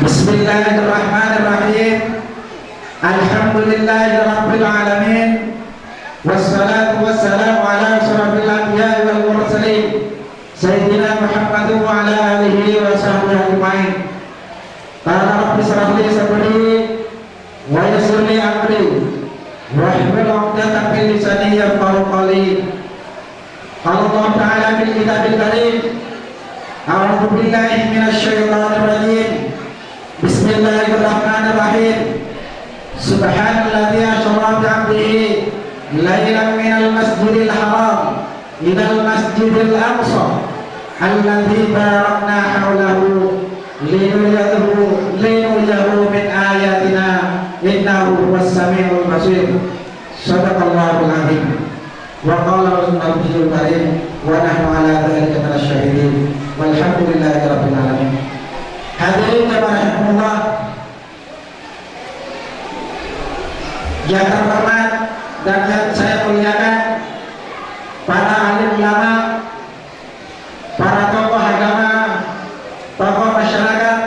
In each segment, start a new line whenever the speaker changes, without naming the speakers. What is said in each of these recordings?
Bismillahirrahmanirrahim. Alhamdulillahirabbil alamin. Wassalatu wassalamu ala asyrafil anbiya'i wal mursalin sayyidina Muhammadin wa ala alihi wa sahbihi ajma'in. Qala rabbi shrah li sadri wa yassir li amri wahlul 'uqdatam min lisani yafqahu qawli. Qala Allah ta'ala fil kitabil karim. A'udzu billahi minasy syaithanir rajim. Bismillahirrahmanirrahim. Subhanalladzi asra bi 'abdihi lailan minal masjidil haram ilal masjidil aqsa alladzi barakna hawlahu linuriyahu min ayatina innahu huwas samiul basir. Shadaqallahul azim. Wa qala rasulul karim wa nahnu ala dzalika minasy syahidin walhamdulillahi rabbil alamin. Hadirin jamaah yang terhormat dan yang saya muliakan, para alim ulama, para tokoh agama, tokoh masyarakat,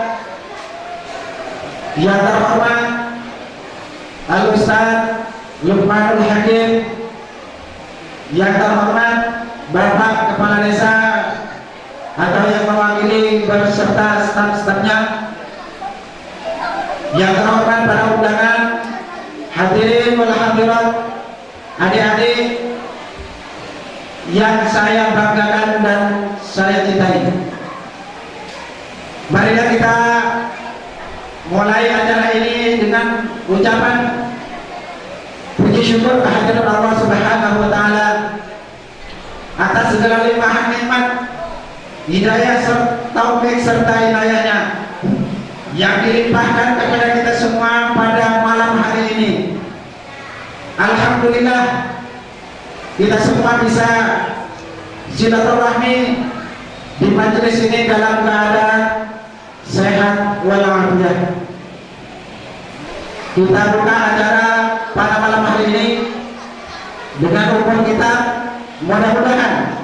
yang terhormat Al-Ustaz Luqmanul Hakim, yang terhormat Bapak Kepala Desa atau yang mewakili beserta staf-stafnya, yang terhormat para undangan, hadirin wal hadirat, adik-adik yang saya banggakan dan saya cintai. Marilah kita mulai acara ini dengan ucapan puji syukur kehadiran Allah Subhanahu wa taala atas segala limpahan nikmat, hidayah, taufik serta inayahnya yang dilimpahkan kepada kita semua pada malam hari ini. Alhamdulillah, kita semua bisa silaturahmi di majelis ini dalam keadaan sehat walafiat. Kita buka acara pada malam hari ini dengan rukun kita. Mudah-mudahan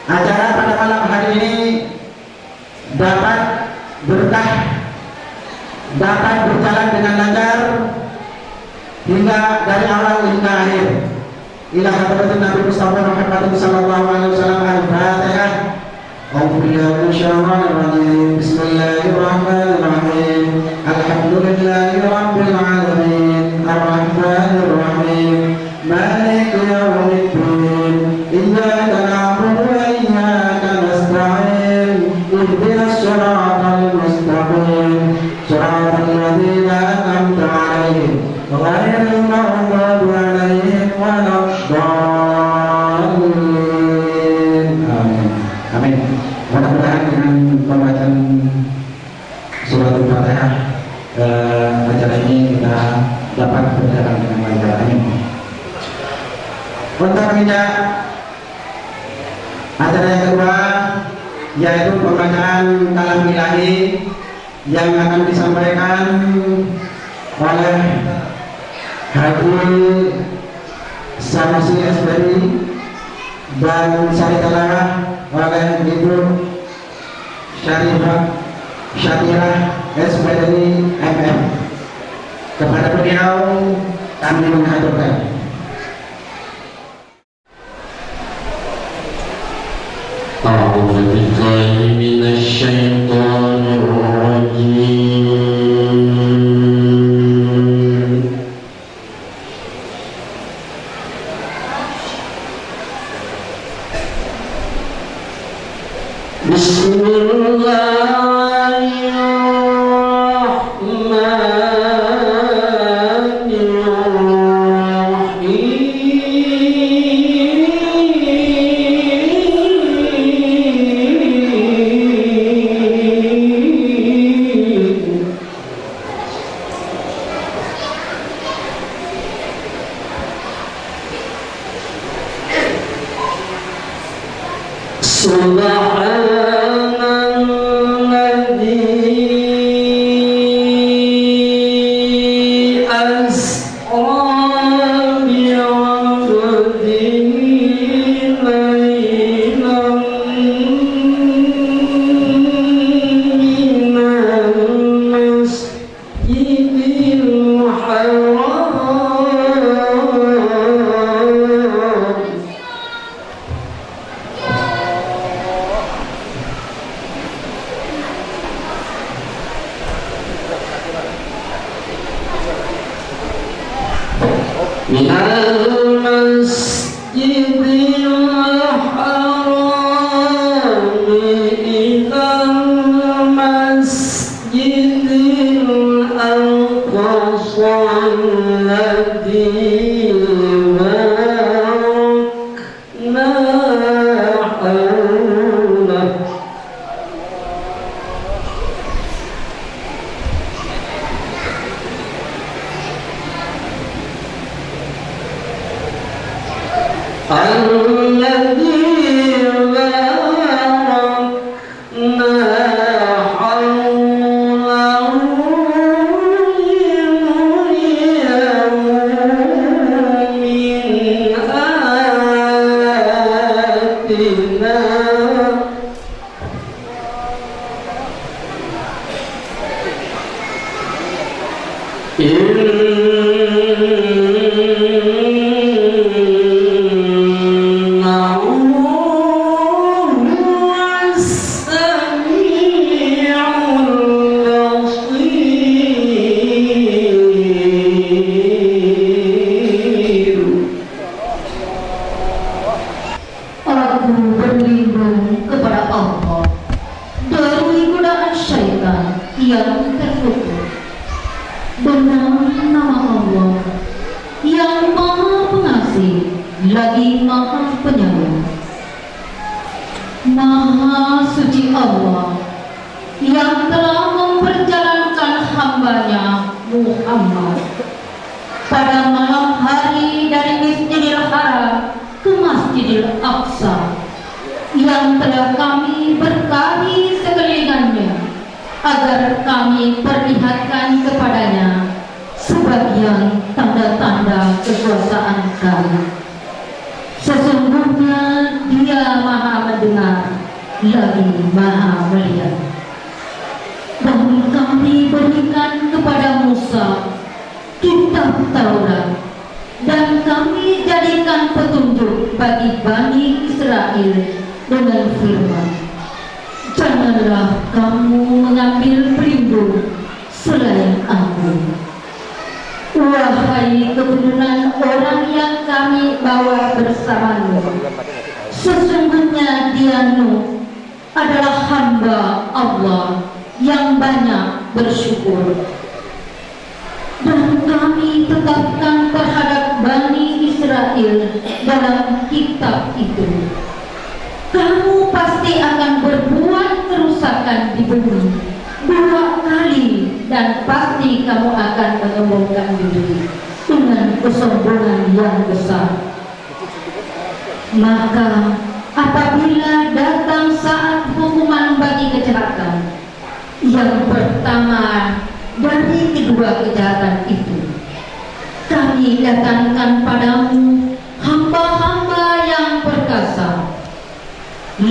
acara pada malam hari ini dapat berkah, dapat berjalan dengan lancar hingga dari awal hingga akhir. Ila hadratin Nabi Mustafa Muhammad sallallahu alaihi wasallam. Al-Fatihah. Bismillahirrahmanirrahim. Alhamdulillahirabbil alamin. Arrahmanir rahim. Maliki yaumiddin. Iyyaka na'budu wa iyyaka nasta'in. Ihdinas siratal mustaqim. Siratal ladzina an'amta 'alaihim ghairil maghdubi 'alaihim waladdallin. Amin. Amin. Mudah-mudahan dengan pembacaan surat Al-Fatihah acara ini kita dapat berjalan dengan lancar. Amin. Untuk menginjak acara yang kedua, yaitu pembacaan kalam ilahi yang akan disampaikan oleh Haji Eksaminasi SBRI dan Syariah oleh Ibu Syarifah SBRI MM. Kepada beliau kami mengaturkan.
أعوذ بالله من الشيطان الرجيم بسم الله الرحمن الرحيم سبحان الذي أسرى بعبده ليلا من المسجد الحرام من المسجد الحرام إلى المسجد الأقصى الذي باركنا حوله الذي باركنا حوله لنريه من آياتنا إنه هو السميع البصير.
Aku berlindung kepada Allah dari godaan syaitan yang terkutuk dengan nama Allah yang Maha Pengasih lagi Maha Penyayang. Maha suci Allah yang telah memperjalankan hambanya Muhammad pada malam hari dari Masjidil Haram ke Masjidil Aqsa yang telah kami berkahi sekelilingannya agar kami perlihatkan kepadanya sebagian tanda-tanda kekuasaan kami. Sesungguhnya Dia Maha Mendengar lagi Maha Melihat. Dan kami berikan kepada Musa kitab Taurat dan kami jadikan petunjuk bagi Bani Israel dengan firman, janganlah kamu mengambil pelindung selain Aku, wahai keturunan orang yang kami bawa bersamamu. Sesungguhnya dia Nuh adalah hamba Allah yang banyak bersyukur. Dan kami tetapkan terhadap Bani Israel dalam kitab itu, kamu pasti akan berbuat kerusakan di bumi 2 kali dan pasti kamu akan menyombongkan diri dengan kesombongan yang besar. Maka apabila datang saat hukuman bagi kejahatan, yang pertama dari kedua kejahatan itu, kami datangkan padamu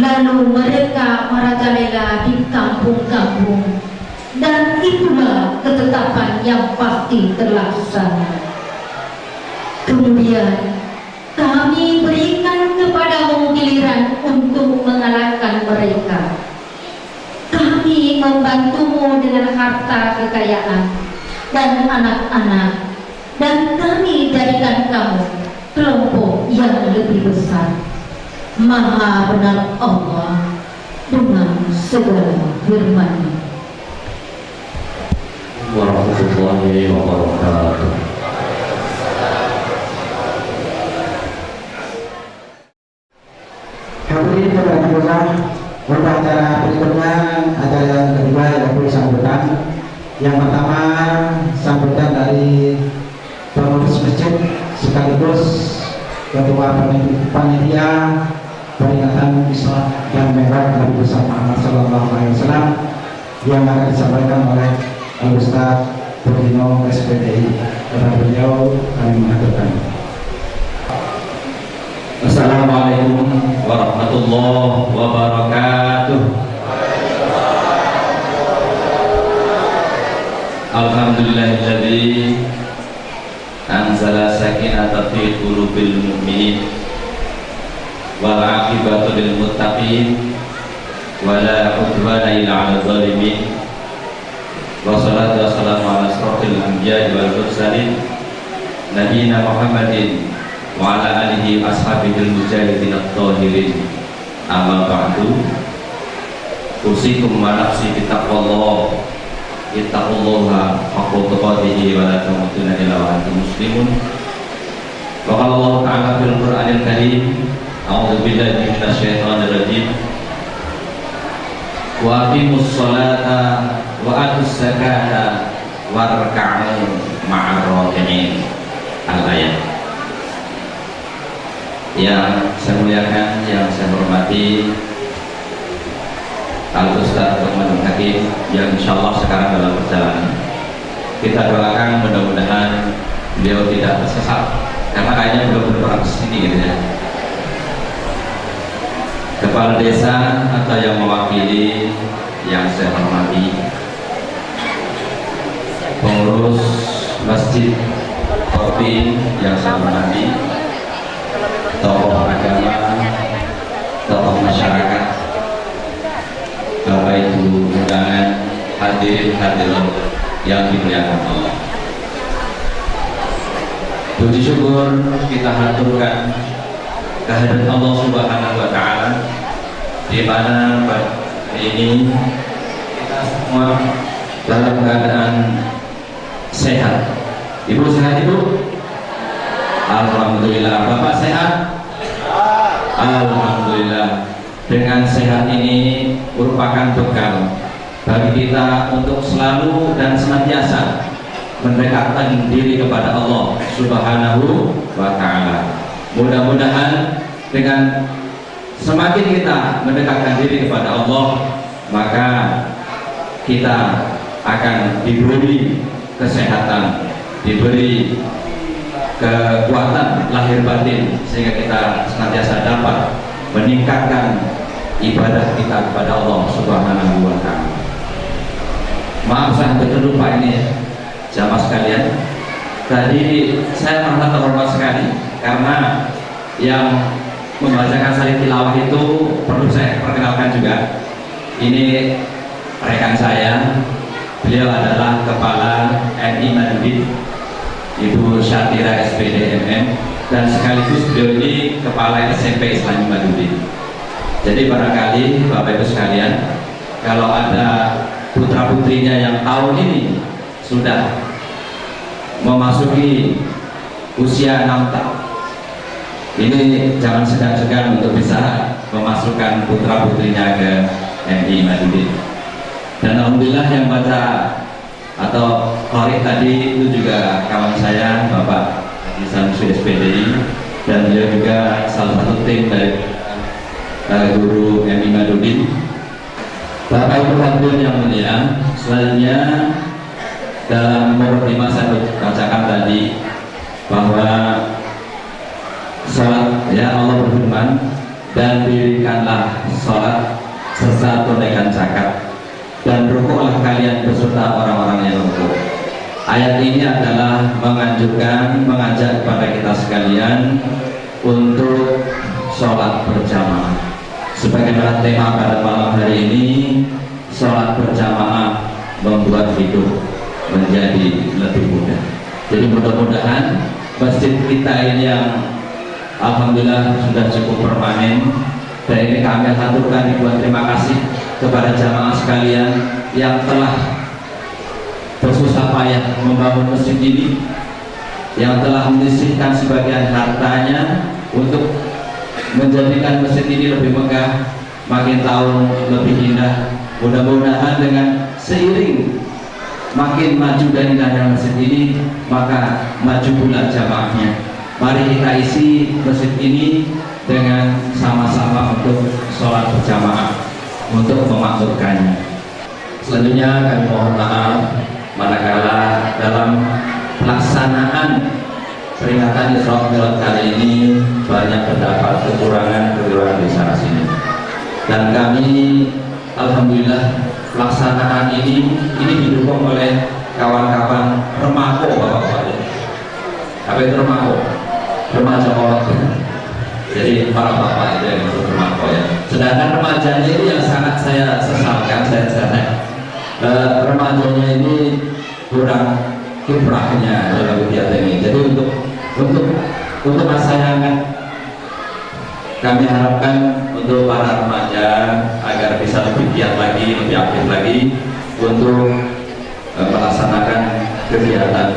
Lalu mereka merajalela di kampung-kampung, dan itulah ketetapan yang pasti terlaksana. Kemudian kami berikan kepadamu giliran untuk mengalahkan mereka. Kami membantumu dengan harta kekayaan dan anak-anak, dan kami jadikan kamu kelompok yang lebih besar. Maha benar Allah dengan segala firman-Nya.
Warahmatullahi wabarakatuh.
Hadirin berbahagia, acara berikutnya acara yang kedua yaitu sambutan. Yang pertama sambutan dari pengurus masjid sekaligus ketua panitia peringatan Isra dan Mi'raj Nabi besar Muhammad Sallallahu Alaihi Wasallam yang akan disampaikan oleh Al-Ustaz Purdino SPDI. Kepada beliau kami mengaturkan.
Assalamualaikum warahmatullahi wabarakatuh. Alhamdulillahilladzi anzala sakinata fi qulubil mu'minin wal 'aqibatu lil muttaqin wala 'udwana illa 'alal zalimin. Wassalatu wassalamu ala asrofil anbiya'i wal mursalin nabiyina Muhammadin wa ala alihi ashabihil mujahidin at-tahirin. Amma ba'du. Usikum wa nafsi bittaqwallah. Ittaqullaha haqqa tuqatih wa la tamutunna illa wa antum muslimun. Wa qala Allah ta'ala fil Qur'anil Karim, a'udzu billahi minasy syaithanir rajim. Wa aqimus sholata wa atuz zakata warka'u ma'ar raki'in. Al-ayat. Yang saya muliakan, yang saya hormati Al-Ustaz Rahmanul Hakim yang insyaallah sekarang dalam perjalanan. Kita doakan mudah-mudahan beliau tidak tersesat, karena kayaknya belum berperang kesini gitu ya. Kepala desa atau yang mewakili yang saya hormati, pengurus masjid Kopi yang saya hormati, tokoh agama, tokoh masyarakat, Bapak Ibu undangan, hadirin hadirat yang dimuliakan Allah. Puji syukur kita haturkan kehadiran Allah Subhanahu wa Ta'ala, di mana pada hari ini kita semua dalam keadaan sehat. Ibu sehat, Ibu? Alhamdulillah. Bapak sehat? Alhamdulillah. Dengan sehat ini merupakan bekal bagi kita untuk selalu dan senantiasa mendekatkan diri kepada Allah Subhanahu wa Ta'ala. Mudah-mudahan dengan semakin kita mendekatkan diri kepada Allah, maka kita akan diberi kesehatan, diberi kekuatan lahir batin, sehingga kita senantiasa dapat meningkatkan ibadah kita kepada Allah Subhanahu wa Ta'ala. Maaf saya hampir terlupa ini jamaah sekalian. Tadi saya merasa terhormat sekali karena yang membacakan salin tilawah itu perlu saya perkenalkan juga. Ini rekan saya, beliau adalah Kepala MI Madrid, Ibu Syatira SPD MM, dan sekaligus beliau ini Kepala SMP Islami Madrid. Jadi barangkali Bapak Ibu sekalian, kalau ada putra putrinya yang tahun ini sudah memasuki usia 6 tahun, ini jangan segan-segan untuk bisa memasukkan putra putrinya ke MI Madrid. Dan alhamdulillah yang baca atau qari tadi itu juga kawan saya, Bapak Haji Samsu SPDI, dan beliau juga salah satu tim dari guru MI Madrid. Bapak Ibu hadirin yang mulia, selanjutnya dalam mukadimah saya bacakan tadi bahwa salat, ya Allah berfirman, dan dirikanlah sholat serta tunaikan zakat, dan rukuklah kalian beserta orang-orang yang rukuk. Ayat ini adalah mengajak kepada kita sekalian untuk sholat berjamaah. Sebagaimana tema pada malam hari ini, sholat berjamaah membuat hidup menjadi lebih mudah. Jadi mudah-mudahan masjid kita ini yang alhamdulillah sudah cukup permanen, dan ini kami haturkan ribuan terima kasih kepada jamaah sekalian yang telah bersusah payah membangun masjid ini, yang telah menyisihkan sebagian hartanya untuk menjadikan masjid ini lebih megah, makin tahun lebih indah. Mudah-mudahan dengan seiring makin maju dan indahnya masjid ini, maka maju pula jamaahnya. Mari kita isi masjid ini dengan sama-sama untuk sholat berjamaah, untuk memakmurkannya. Selanjutnya kami mohon maaf manakala dalam pelaksanaan peringatan Isra Mi'raj kali ini banyak terdapat kekurangan di sana sini, dan kami alhamdulillah pelaksanaan ini didukung oleh kawan-kawan remako, bapak-bapak. Apa itu remako? Remaja orang. Jadi para bapak itu yang itu remako ya. Sedangkan remajanya ini yang sangat saya sesalkan, remajanya ini kurang kiprahnya dalam kegiatan ini. Jadi untuk masa yang kami harapkan untuk para remaja agar bisa lebih giat lagi, lebih aktif lagi untuk melaksanakan kegiatan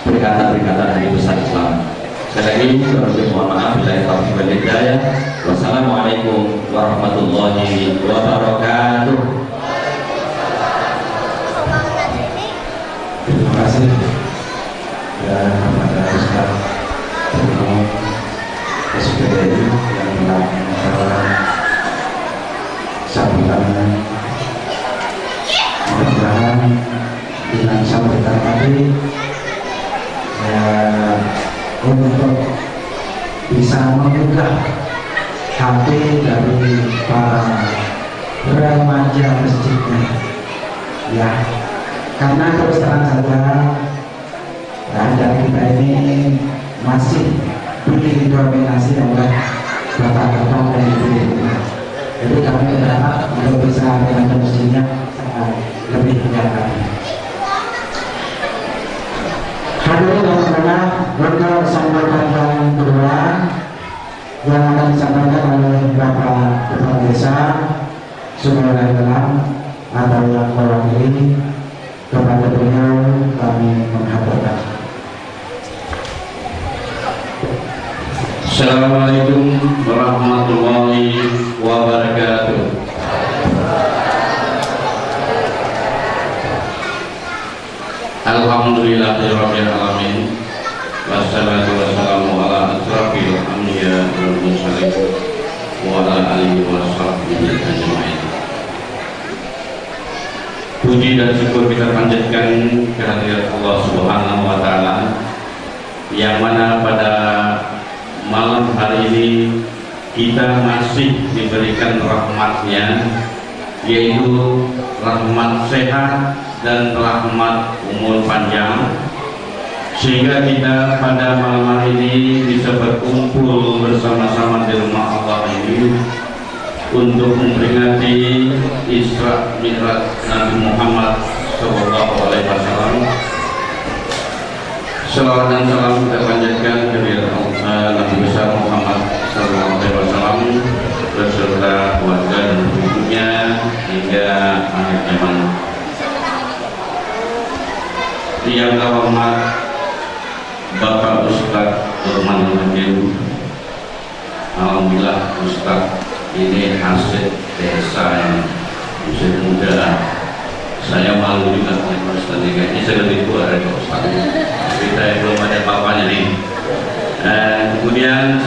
peringatan Hari Besar Islam. Sekali lagi mohon maaf bila taufiq wal hidayah. Wassalamualaikum warahmatullahi wabarakatuh.
Terima kasih ya kepada Ustaz SPDI yang telah membawa sambutannya. Mudah-mudahan dengan sambutan tadi untuk bisa membuka hati dari para remaja masjidnya, ya. Karena terus terang saja dan kita ini masih didominasi oleh bapak-bapak dan ibu-ibu. Jadi kami berharap untuk bisa menjaga masjidnya lebih menjaga. Hadirin yang berkenan, untuk sambutan yang kedua yang akan disampaikan oleh Bapak Kepala Desa Sungai Dalam atau yang mewakili, kepada beliau kami menghaturkan.
Assalamualaikum warahmatullahi wabarakatuh. Alhamdulillahirabbil alamin. Wassalatu wassalamu ala asrofil anbiya wal mursalin wa ala alihi washabbihi ajmain. Puji dan syukur kita panjatkan kehadirat Allah Subhanahu wa taala, yang mana pada malam hari ini kita masih diberikan rahmatnya, yaitu rahmat sehat dan rahmat umur panjang, sehingga kita pada malam hari ini bisa berkumpul bersama-sama di rumah Allah ini untuk memperingati Isra Mi'raj Nabi Muhammad SAW. Salawat dan salam kita panjatkan kepada Nabi besar Muhammad SAW beserta keluarga dan penduduknya hingga akhir zaman. Yang terhormat Bapak Ustaz Nurman Hakim, alhamdulillah Ustaz ini hasil desa yang masih muda. Saya malu juga dengan Ustaz ini, saya lebih tua dari Ustaz. Kita yang belum ada apa-apanya nih. Kemudian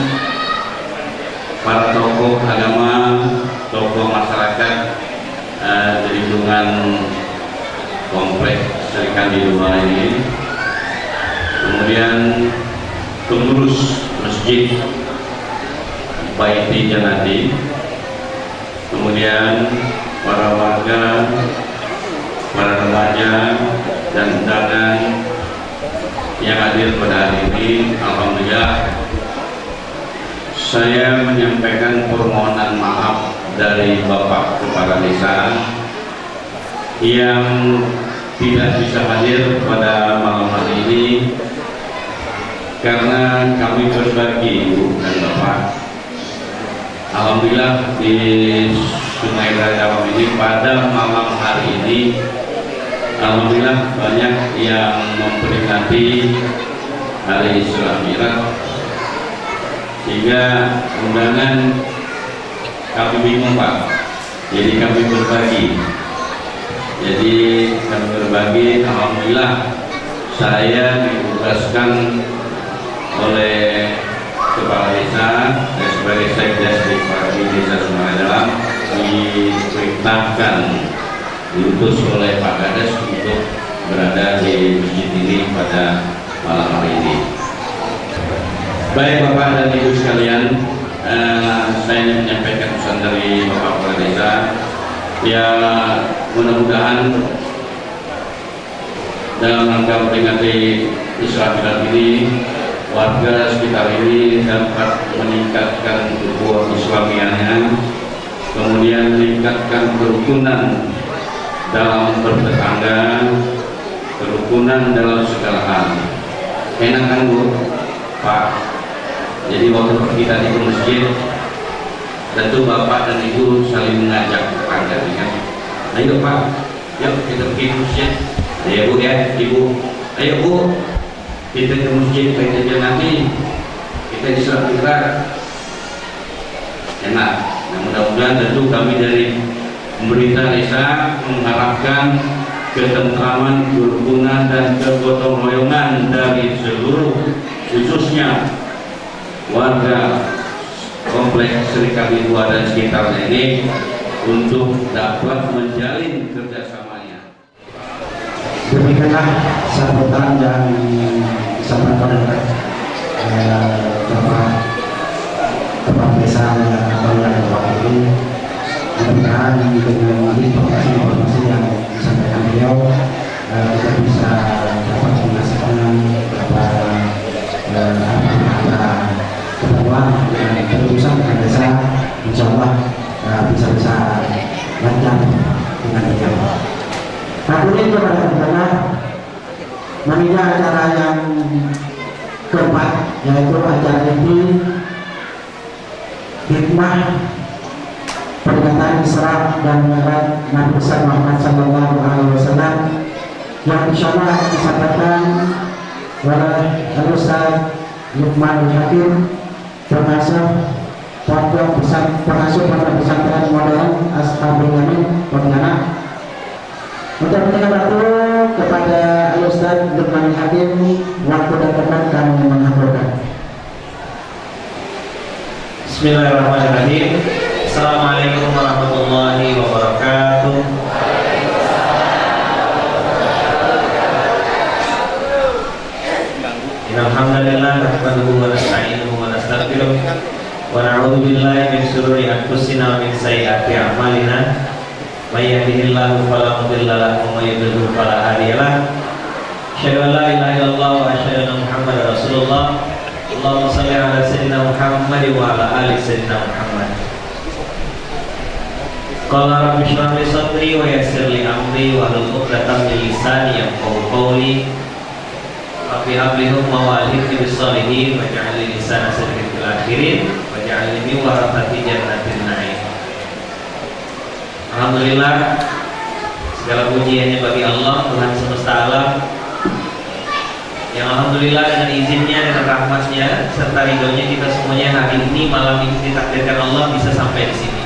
para tokoh agama, tokoh masyarakat di lingkungan kompleks Serikandi Dua ini, kemudian pengurus masjid, Baiti Janati, kemudian para warga, para remaja dan undangan yang hadir pada hari ini. Alhamdulillah, saya menyampaikan permohonan maaf dari Bapak Kepala Desa yang tidak bisa hadir pada malam hari ini karena kami berbagi, Ibu dan Bapak. Alhamdulillah di Sungai Raya ini pada malam hari ini, alhamdulillah banyak yang memperingati hari Isra Mi'raj, sehingga undangan kami bingung, Pak. Jadi kami berbagi. Alhamdulillah saya ditugaskan oleh Kepala Desa sebagai Sekdes di Desa Sungai Dalam, diperintahkan, diutus oleh Pak Kades untuk berada di masjid ini pada malam hari ini. Baik Bapak dan Ibu sekalian, saya ingin menyampaikan pesan dari Bapak Kepala Desa. Ya, mudah-mudahan dalam rangka memperingati Isra Mi'raj ini, warga sekitar ini dapat meningkatkan ukhuwah Islamiahnya, kemudian meningkatkan kerukunan dalam bertetangga, kerukunan dalam segala hal. Enak kan Bu, Pak? Jadi waktu kita di masjid, tentu Bapak dan Ibu saling mengajak tetangga, kan? Ayo Pak, yuk kita pergi ke masjid. Ayo Bu ya, Ibu. Ayo Bu, kita ke masjid, kita nanti kita Isra Mi'raj. Enak. Nah, mudah-mudahan tentu kami dari pemerintah desa mengharapkan ketentraman, kerukunan dan kegotong royongan dari seluruh, khususnya warga kompleks Serikandi 2 dan sekitarnya ini, untuk dapat menjalin kerjasamanya.
Demikianlah sambutan yang disampaikan oleh Bapak Kepala Desa yang ini. Mudah-mudahan dengan informasi yang disampaikan beliau, kita bisa dapat menghasilkan beberapa keperluan dan berurusan dengan desa. Insya Allah bisa lancar dengan beliau. Hadirin kepada kita, namanya acara yang keempat, yaitu acara ini hikmah peringatan Isra dan Mi'raj Nabi besar Muhammad Sallallahu Alaihi Wasallam, yang insya Allah disampaikan oleh Al-Ustaz Lukman Hakim, pengasuh pesantren modern Ashabul Yamin Pontianak. Untuk mendengar waktu kepada Al-Ustaz Lukman Hakim, waktu dan tempat kami mengaturkan.
Bismillahirrahmanirrahim. Assalamualaikum warahmatullahi wabarakatuh. Alhamdulillah, nahmaduhu wa nasta'inuhu wa nastaghfiruh wa na'udzu billahi min shururi anfusina wa min sayyiati a'malina. May yahdihillahu fala mudilla lahu wa may yudlil fala hadiya lahu. Asyhadu an la ilaha illallah wa asyhadu anna Muhammadar Rasulullah. Allahumma shalli ala sayyidina Muhammad wa ala ali sayyidina Muhammad. Qala rabbi shrah li sadri wa yassir li amri wa hlul 'uqdatam min lisani yafqahu qawli. Rabbi habli hukma wa alhiqni bis shalihin waj'al li lisana sidqin fil akhirin waj'alni min warathati jannatin na'im. Alhamdulillah, segala puji hanya bagi Allah, Tuhan semesta alam, yang alhamdulillah dengan izinnya, dengan rahmatnya serta ridhonya, kita semuanya hari ini, malam ini ditakdirkan Allah bisa sampai di sini.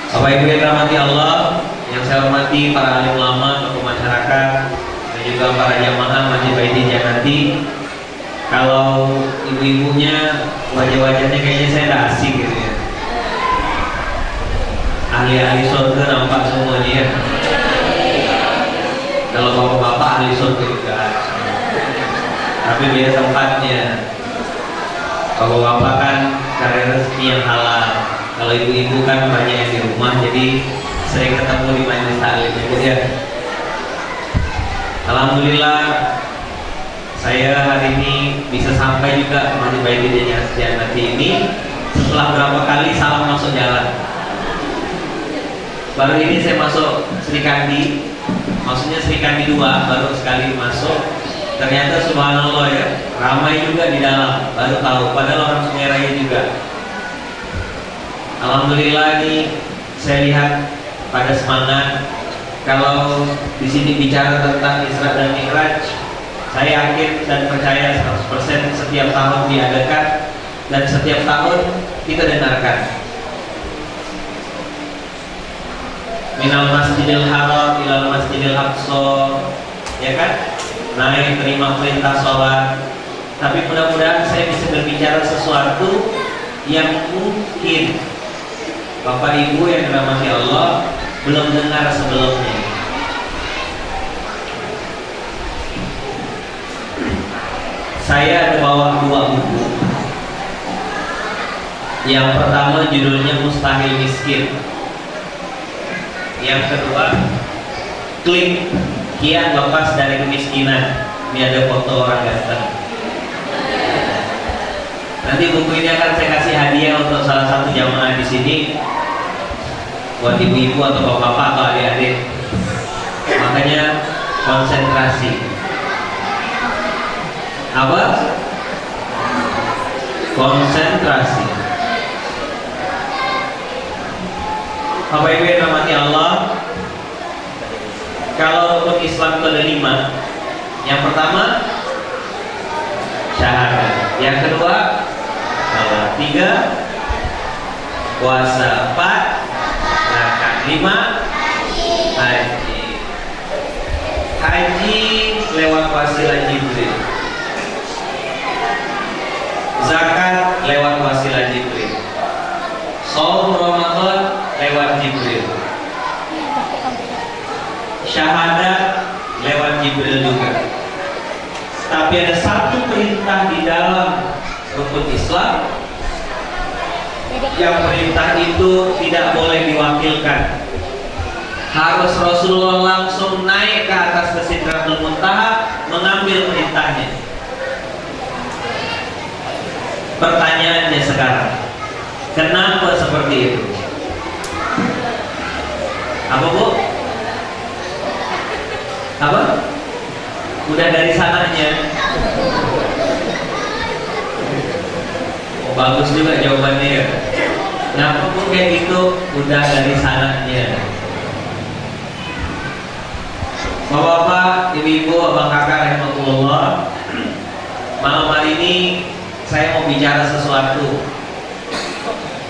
Bapak Ibu yang dirahmati Allah, yang saya hormati para alim ulama, tokoh masyarakat, dan juga para jamaah Masjid Baiti Janati. Kalau ibu-ibunya, wajah-wajahnya kayaknya saya tidak asing gitu ya. Ahli-ahli surga nampak semuanya ya. Kalau bapak-bapak ahli surga juga, tapi beda tempatnya. Kalau bapak kan cari rezeki yang halal, kalau ibu-ibu kan banyak yang di rumah, jadi sering ketemu di majelis taklim itu ya. Alhamdulillah saya hari ini bisa sampai juga di Baitidnya Jannati ini setelah berapa kali salah masuk jalan. Baru ini saya masuk Sri Kandi, maksudnya Sri Kandi 2, baru sekali masuk. Ternyata subhanallah ya, ramai juga di dalam, baru tahu, padahal orang Sungai Raya juga. Alhamdulillah ini saya lihat pada semangat. Kalau di sini bicara tentang Isra dan Mi'raj, saya yakin dan percaya 100% setiap tahun diadakan dan setiap tahun kita dengarkan. Minal Masjidil Haram ilal Masjidil Aqsa, ya kan? Naik terima perintah sholat. Tapi mudah-mudahan saya bisa berbicara sesuatu yang mungkin Bapak Ibu yang dirahmati Allah belum dengar sebelumnya. Saya ada bawa 2 buku. Yang pertama judulnya Mustahil Miskin. Yang kedua, Klik Kian Lepas dari Kemiskinan. Ini ada foto orang ganteng. Nanti buku ini akan saya kasih hadiah untuk salah satu jamaah di sini, buat ibu-ibu atau bapak-bapak atau adik-adik. Makanya konsentrasi. Apa? Konsentrasi. Bapak Ibu yang dirahmati Allah, kalau rukun Islam itu ada 5. Yang pertama syahadat, yang kedua salat, 3 puasa, 4 zakat, 5 haji. Haji lewat wasilah Jibril, zakat lewat wasilah Jibril, shaum Ramadan lewat Jibril, syahadat lewat Jibril juga. Tapi ada satu perintah di dalam rukun Islam, yang perintah itu tidak boleh diwakilkan. Harus Rasulullah langsung naik ke atas ke Sidratul Muntaha mengambil perintahnya. Pertanyaannya sekarang, kenapa seperti itu? Apa Bu? Apa? Udah dari sananya. Oh, bagus juga jawabannya ya. Kenapa pun kayak gitu? Udah dari sananya. Bapak-bapak, ibu-ibu, abang kakak rahimahullah, malam hari ini saya mau bicara sesuatu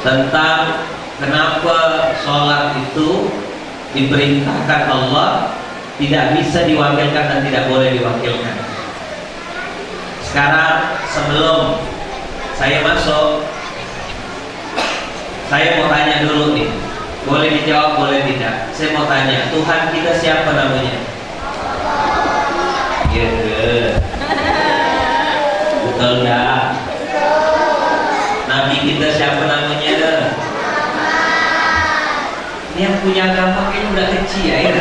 tentang kenapa sholat itu diperintahkan Allah, tidak bisa diwakilkan dan tidak boleh diwakilkan. Sekarang sebelum saya masuk, saya mau tanya dulu nih. Boleh dijawab, boleh tidak. Saya mau tanya, Tuhan kita siapa namanya? Gitu. Betul nggak? Nabi kita siapa namanya? Ini yang punya agama kayaknya udah kecil ya.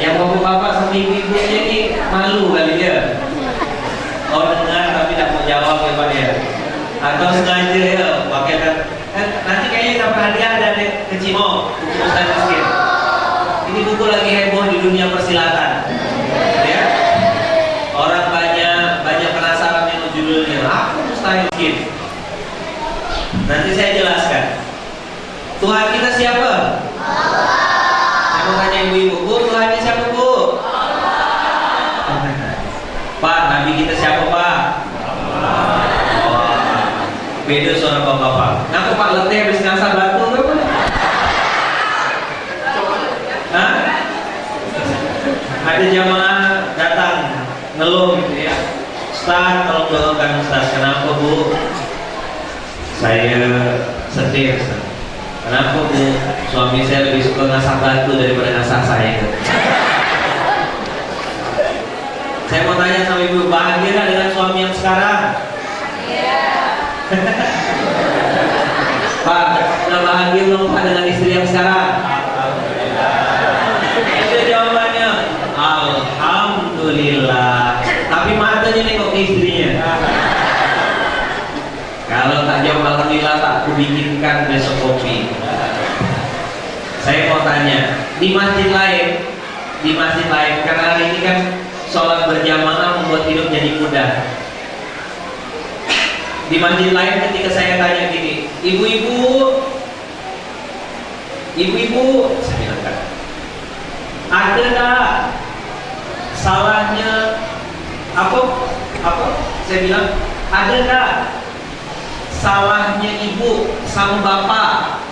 Yang bapak-bapak sama ibu-ibunya ini malu kali ya. Oh dengar tapi tidak mau jawab ya Pak ya. Atau sengaja ya wakilkan. Nanti kayaknya dapat hadiah dari Kecimo, buku Ustaz Miskin. Ini buku lagi heboh di dunia persilatan. Ya. Orang banyak penasaran dengan judulnya. Apa Ustaz Miskin? Nanti saya jelaskan. Tuhan kita siapa? Saya mau tanya ibu-ibu, Bu, Tuhannya siapa Bu? Pak, Nabi kita siapa Pak? Beda suara bapak-bapak. Kenapa Pak letih habis ngasah batu? Hah? Ada jamaah datang ngeluh gitu ya. Ustaz, tolong doakan Ustaz. Kenapa Bu? Saya sedih Ustaz. Kenapa Bu? Suami saya lebih suka ngasah batu daripada ngasah saya. Saya mau tanya sama ibu, bahagia dengan suami yang sekarang? lagi belum Pak dengan istri yang sekarang? Itu jawabannya. Alhamdulillah. Tapi matanya nengok ke istrinya. Kalau tak jawab alhamdulillah, tak kubikinkan besok kopi. Saya mau tanya, di masjid lain, karena hari ini kan sholat berjamaah membuat hidup jadi mudah. Di masjid lain ketika saya tanya gini, ibu-ibu, saya bilang kan, ada tak salahnya apa? Saya bilang, ada tak salahnya ibu sama bapak?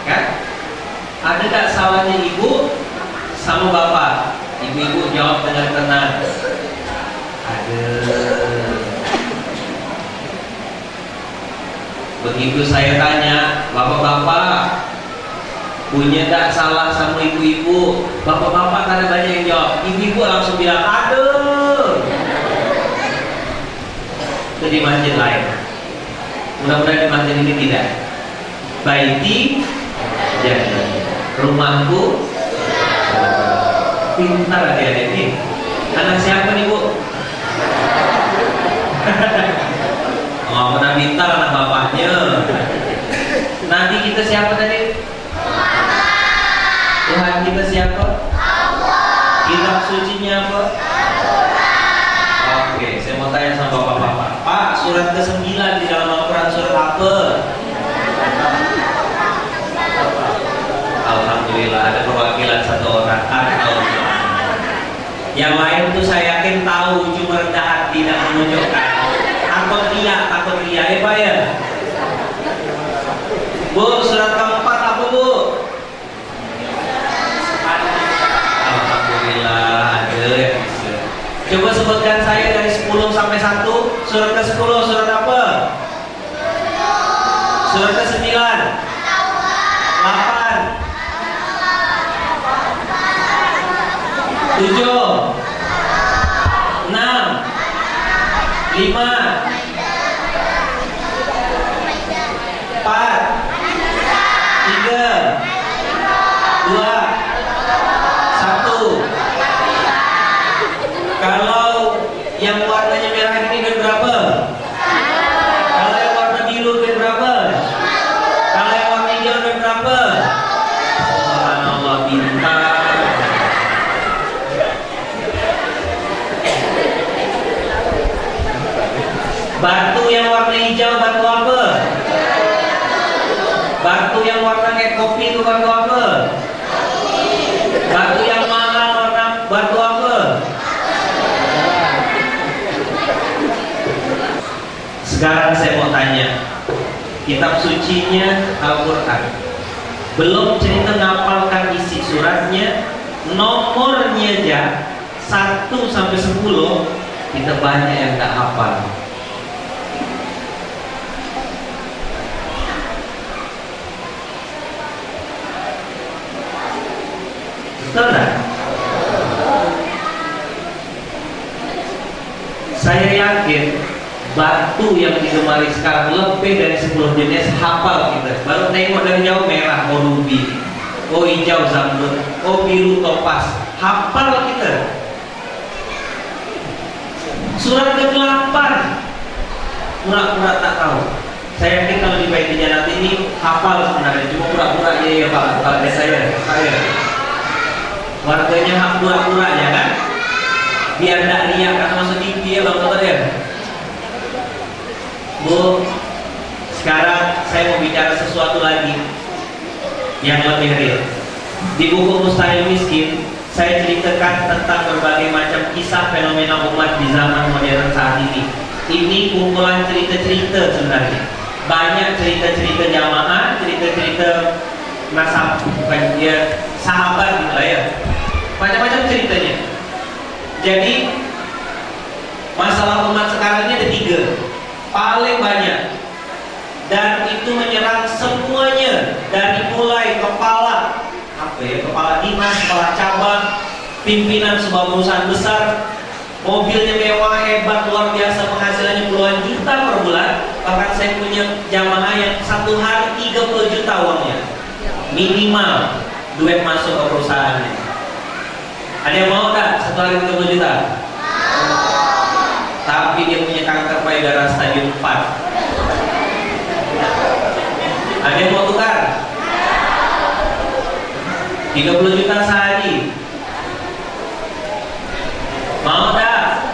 Kan? Ada tak salahnya ibu sama bapak? Ibu-ibu jawab dengan tenang. Ada. Begitu saya tanya, bapak-bapak punya tak salah sama ibu-ibu? Bapak-bapak karena banyak yang jawab, ibu-ibu langsung bilang ada. Itu di masjid lain. Mudah-mudahan di masjid ini tidak. Baiti jadi rumahku. Pintar adik-adik ini. Anak siapa nih bu? Oh, pernah pintar anak bapaknya. Nanti kita siapa tadi? Tuhan kita siapa? Kitab sucinya apa? Oke, saya mau tanya sama bapak-bapak. Pak, surat ke-9 di dalam Al-Quran surat apa? Alhamdulillah ada perwakilan satu orang. Yang lain tuh saya yakin tahu, cuma rendah hati tidak menunjukkan. Takut ria, Pak ya? Bu, surat keempat apa bu? Alhamdulillah ada yang bisa. Coba sebutkan saya dari 10 sampai 1. Surat ke-10 surat apa? Surat ke-9 8 7 6 5 4 3 2 1 Kalau yang warnanya merah ini duit berapa? Kalau yang warna biru duit berapa? Kalau yang warna hijau duit berapa? Subhanallah, pintar. Batu yang warna hijau batu apa? Batu yang warna kayak kopi itu batu apa? Batu yang mahal warna batu apa? Sekarang saya mau tanya, kitab sucinya Al-Quran, belum cerita ngapalkan isi suratnya, nomornya aja 1 sampai 10, kita banyak yang tak hafal. Betul. Saya yakin batu yang digemari sekarang lebih dari 10 jenis hafal kita. Baru tengok dari jauh merah, oh rubi, oh hijau zamrud, oh biru topas, hafal kita. Surat ke-8 pura-pura tak tahu. Saya yakin kalau di Baitul Janat ini hafal sebenarnya, cuma pura-pura ya Pak. Kalau ada saya warganya hak pura-pura ya kan, biar tidak lihat karena masuk TV ya bang dokter ya. Bu, sekarang saya mau bicara sesuatu lagi yang lebih real. Di buku Mustahil Miskin saya ceritakan tentang berbagai macam kisah fenomena umat di zaman modern saat ini. Ini kumpulan cerita-cerita sebenarnya. Banyak cerita-cerita jamaah, cerita-cerita nasab, bukan dia sahabat gitu lah ya. Macam-macam ceritanya. Jadi masalah umat sekarang ini ada 3 paling banyak, dan itu menyerang semuanya dari mulai kepala kepala dinas, kepala cabang, pimpinan sebuah perusahaan besar, mobilnya mewah hebat luar biasa, penghasilannya puluhan juta per bulan. Bahkan saya saya punya jamaah yang satu hari 30 juta uangnya minimal duit masuk ke perusahaannya. Ada yang mau tak satu hari 30 juta? Tapi dia punya kanker payudara stadium 4. Ada yang mau tukar? 30 juta sehari. Mau tak?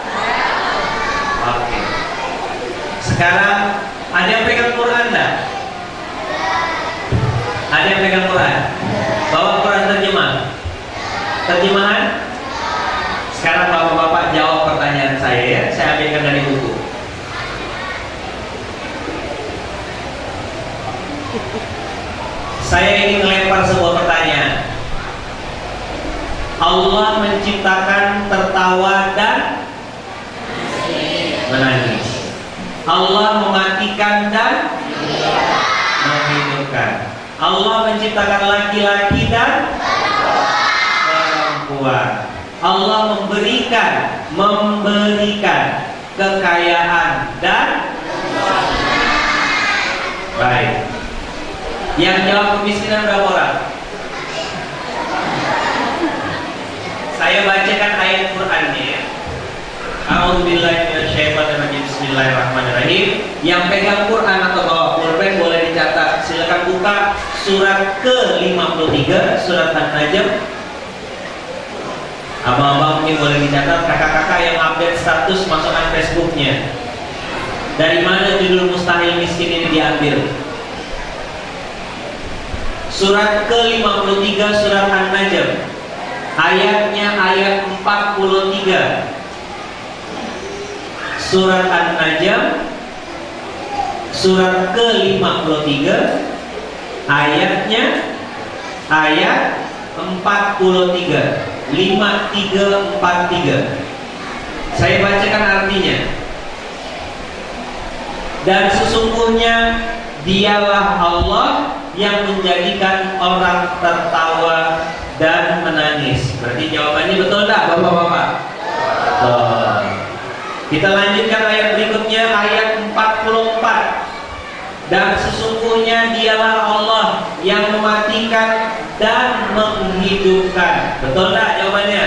Oke. Sekarang ada yang pegang Quran tak? Ada yang pegang Quran? Bawa Quran terjemahan? Sekarang bapak-bapak jawab pertanyaan saya ya. Saya ambilkan dari buku. Saya ingin melempar sebuah pertanyaan. Allah menciptakan tertawa dan menangis. Allah mematikan dan menghidupkan. Allah menciptakan laki-laki dan perempuan. Allah memberikan kekayaan dan baik. Yang jawab kemiskinan berapa orang? Saya bacakan ayat Qur'annya ya. A'udzubillahi minasyaitonirrajim. Bismillahirrahmanirrahim. Yang pegang Quran atau bawa pulpen boleh dicatat. Silakan buka surat ke-53, surat An-Najm. Abang-abang mungkin boleh dicatat, kakak-kakak yang update status masukkan Facebooknya. Dari mana judul Mustahil Miskin ini diambil? Surat ke-53 surat An-Najm. Ayatnya ayat 43. Surat An-Najm surat ke-53 ayatnya ayat 43. 5343. Saya bacakan artinya. Dan sesungguhnya dialah Allah yang menjadikan orang tertawa dan menangis. Berarti jawabannya betul tak bapak-bapak? Betul. Kita lanjutkan ayat berikutnya, ayat 44. Dan sesungguhnya dialah Allah yang mematikan dan menghidupkan. Betul tak jawabannya?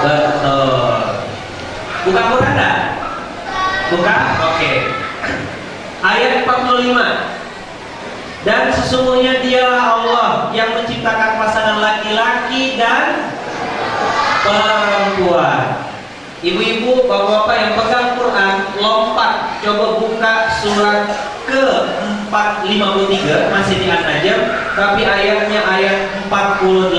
Betul. Buka Quran tak? Buka? Oke. Ayat 45. Dan sesungguhnya dialah Allah yang menciptakan pasangan laki-laki dan perempuan. Ibu-ibu, bapak-bapak yang pegang Quran, lompat, coba buka surat ke-453, masih di An-Najm, tapi ayatnya ayat 48.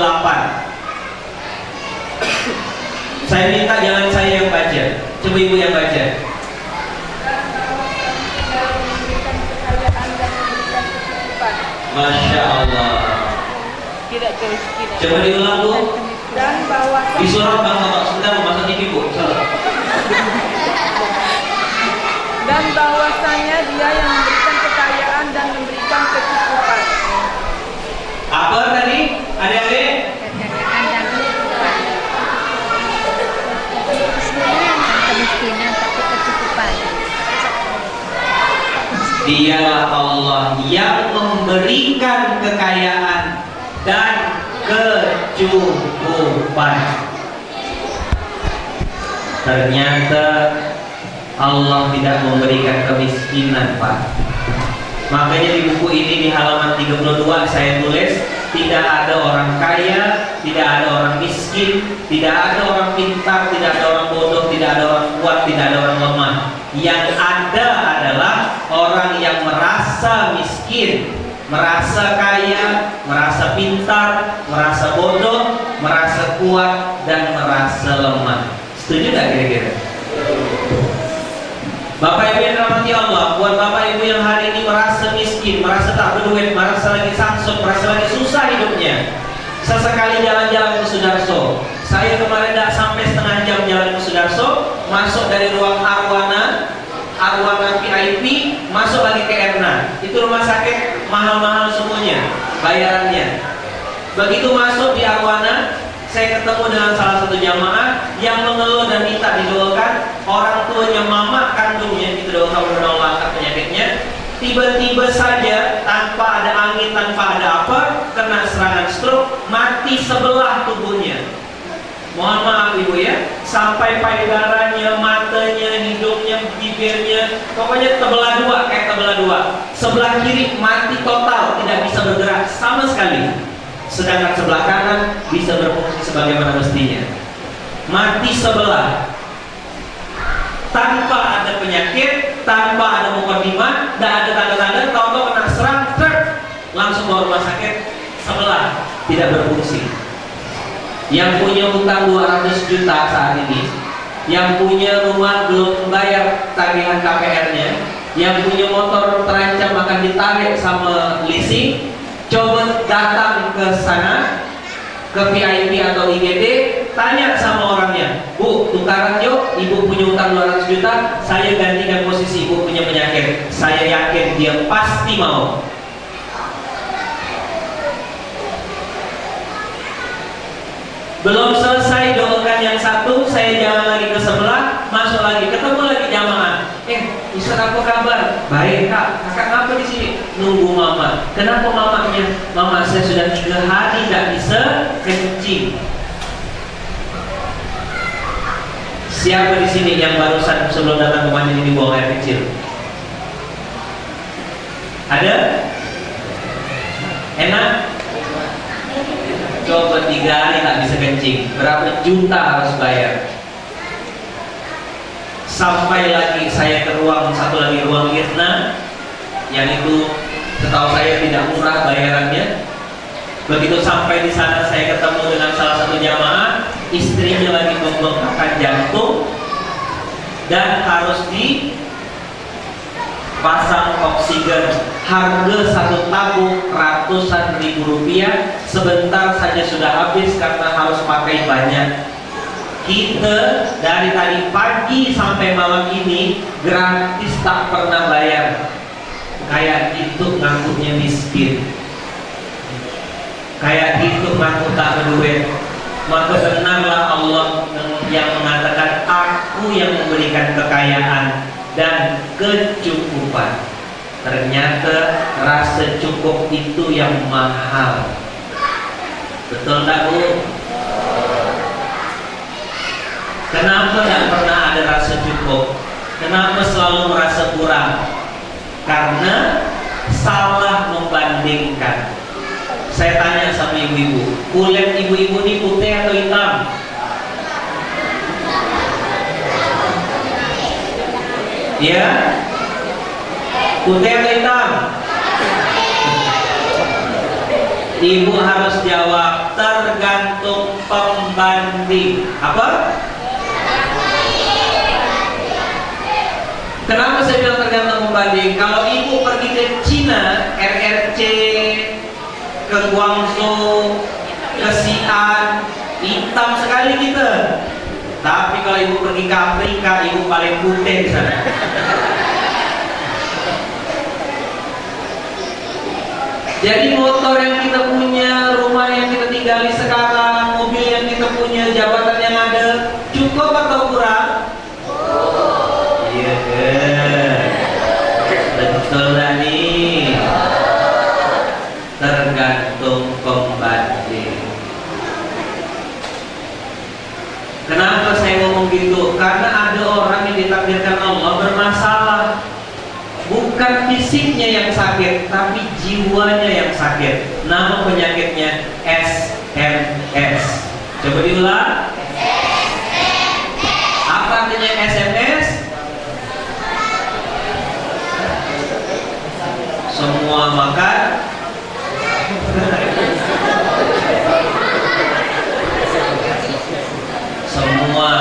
Saya minta jangan saya yang baca, coba ibu yang baca. Masya Allah. Coba diulang bu.
Dan bahwa
Di surat bang bapak sebentar masa TV bu.
dan bahwasanya dia yang memberikan kekayaan dan memberikan kecukupan.
Apa tadi? Adik-adik?
Kemiskinan tapi kecukupan.
Dialah Allah yang memberikan kekayaan dan kecukupan. Ternyata Allah tidak memberikan kemiskinan, Pak. Makanya di buku ini di halaman 32 saya tulis, tidak ada orang kaya, tidak ada orang miskin, tidak ada orang pintar, tidak ada orang bodoh, tidak ada orang kuat, tidak ada orang lemah. Yang ada adalah orang yang merasa miskin, merasa kaya, merasa pintar, merasa bodoh, merasa kuat, dan merasa lemah. Setuju gak kira-kira? Bapak Ibu yang dirahmati Allah, buat Bapak Ibu yang hari ini merasa miskin, merasa tak berduit, merasa lagi samsut, merasa lagi susah hidupnya, sesekali jalan-jalan ke Sudarso. Saya kemarin tidak sampai setengah jam jalan ke Sudarso, masuk dari ruang Arwana VIP, masuk lagi ke Erna. Itu rumah sakit mahal-mahal semuanya bayarannya. Begitu masuk di Arwana, saya ketemu dengan salah satu jamaah yang mengeluh dan minta didoakan. Orang tuanya mama kandungnya, kita doakan mudah-mudahan Allah angkat penyakitnya. tiba-tiba saja tanpa ada angin, tanpa ada apa, kena serangan stroke, mati sebelah tubuhnya. Mohon maaf ibu ya, sampai payudaranya, matanya, hidungnya, bibirnya, pokoknya terbelah dua, kayak terbelah dua. Sebelah kiri mati total, tidak bisa bergerak sama sekali. Sedangkan sebelah kanan bisa berfungsi sebagaimana mestinya. Mati sebelah, tanpa ada penyakit, tanpa ada mukadimah, tidak ada tanda-tanda, tahu-tahu kena serang, langsung bawa rumah sakit, sebelah tidak berfungsi. Yang punya utang 200 juta saat ini, yang punya rumah belum bayar tagihan KPR-nya, yang punya motor terancam akan ditarik sama leasing, coba datang ke sana, ke VIP atau IGD, tanya sama orangnya, Bu, tukaran yuk, ibu punya utang 200 juta, saya gantikan posisi ibu punya penyakit. Saya yakin dia pasti mau. Belum selesai doakan yang satu, saya jalan lagi ke sebelah, masuk lagi, ketemu lagi jamaah. Ustaz apa kabar? Baik kak, kakak ngapa di sini? Nunggu mama. Kenapa mamanya? Mama saya sudah 3 hari tidak bisa kencing. Siapa di sini yang barusan sebelum datang ke masjid ini buang air kecil? Ada? Enak? Coba 3 hari tak bisa kencing, berapa juta harus bayar? Sampai lagi saya ke ruang, satu lagi ruang Irna, yang itu setahu saya tidak murah bayarannya. Begitu sampai di sana saya ketemu dengan salah satu jamaah, istrinya lagi membengkakkan jantung dan harus dipasang oksigen. Harga satu tabung ratusan ribu rupiah, sebentar saja sudah habis karena harus pakai banyak. Kita dari tadi pagi sampai malam ini gratis, tak pernah bayar. Kayak itu ngangkutnya miskin, kayak itu ngangkut tak berduit. Maka benarlah Allah yang mengatakan, aku yang memberikan kekayaan dan kecukupan. Ternyata rasa cukup itu yang mahal. Betul tak Bu? Kenapa tidak pernah ada rasa cukup? Kenapa selalu merasa kurang? Karena salah membandingkan. Saya tanya sama ibu-ibu, kulit ibu-ibu ini putih atau hitam? Ya? Putih atau hitam? Ibu harus jawab, tergantung pembanding. Apa? Kenapa saya bilang tergantung pembanding? Kalau ibu pergi ke Cina, RRC, ke Guangzhou, ke Xi'an, hitam sekali kita. Tapi kalau ibu pergi ke Afrika, ibu paling putih di sana. Jadi motor yang kita punya, rumah yang kita tinggali sekarang, mobil yang kita punya, jabatan yang ada, cukup atau kurang? Iya kan? Betul lah nih. Tergantung pembanding. Kenapa saya ngomong gitu? Karena ada orang yang ditakdirkan Allah bermasalah. Bukan fisiknya yang sakit, tapi jiwanya yang sakit. Nama penyakitnya SMS. Coba diulang. Apa artinya SMS? Semua makan. Semua.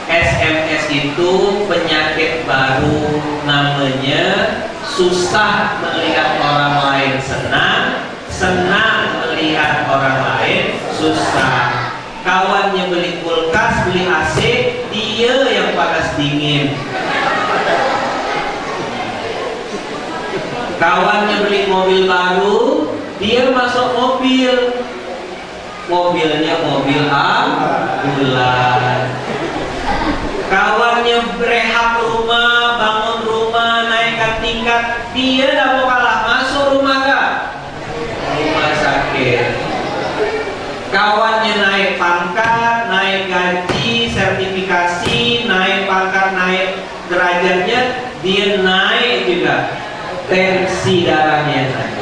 SMS itu penyakit baru, namanya susah melihat orang lain senang, senang melihat orang lain susah. Kawannya beli kulkas, beli AC, dia yang panas dingin. Kawannya beli mobil baru, dia masuk mobil, mobilnya mobil ambulan. Kawannya rehab rumah, bangun rumah, Dia tidak mau kalah, masuk rumah gak? Rumah sakit. Kawannya naik pangkat, naik gaji, sertifikasi, naik pangkat, naik derajatnya, dia naik juga. Tensi darahnya naik.